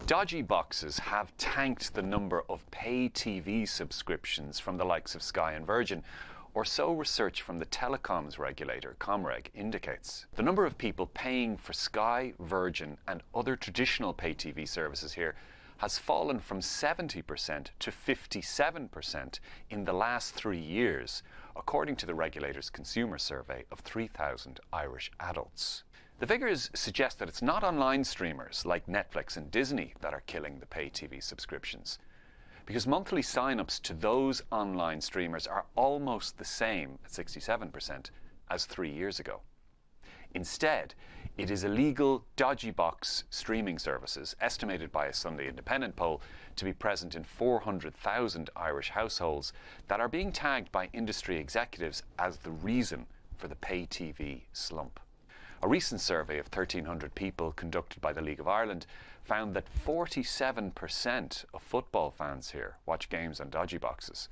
Dodgy boxes have tanked the number of pay TV subscriptions from the likes of Sky and Virgin, or so research from the telecoms regulator ComReg indicates. The number of people paying for Sky, Virgin and other traditional pay TV services here has fallen from 70% to 57% in the last 3 years, according to the regulator's consumer survey of 3,000 Irish adults. The figures suggest that it's not online streamers like Netflix and Disney that are killing the pay TV subscriptions, because monthly sign-ups to those online streamers are almost the same at 67% as 3 years ago. Instead, it is illegal dodgy-box streaming services, estimated by a Sunday Independent poll to be present in 400,000 Irish households, that are being tagged by industry executives as the reason for the pay TV slump. A recent survey of 1,300 people conducted by the League of Ireland found that 47% of football fans here watch games on dodgy boxes.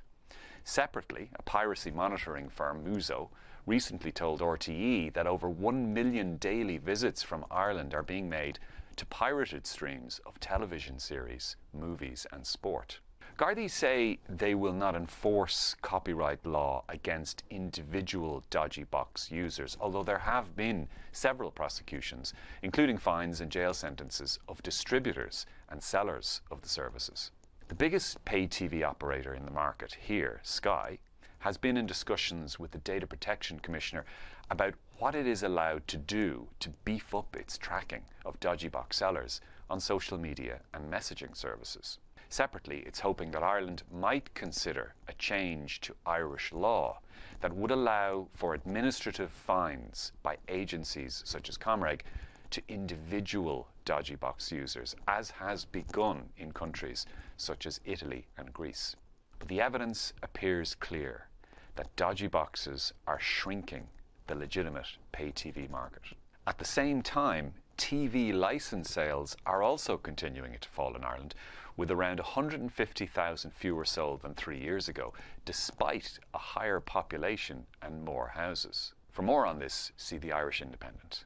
Separately, a piracy monitoring firm, Muso, recently told RTE that over 1 million daily visits from Ireland are being made to pirated streams of television series, movies and sport. Gardaí say they will not enforce copyright law against individual dodgy box users, although there have been several prosecutions, including fines and jail sentences of distributors and sellers of the services. The biggest pay TV operator in the market here, Sky, has been in discussions with the Data Protection Commissioner about what it is allowed to do to beef up its tracking of dodgy box sellers on social media and messaging services. Separately, it's hoping that Ireland might consider a change to Irish law that would allow for administrative fines by agencies such as ComReg to individual dodgy box users, as has begun in countries such as Italy and Greece. But the evidence appears clear that dodgy boxes are shrinking the legitimate pay TV market. At the same time, TV licence sales are also continuing to fall in Ireland, with around 150,000 fewer sold than 3 years ago, despite a higher population and more houses. For more on this, see the Irish Independent.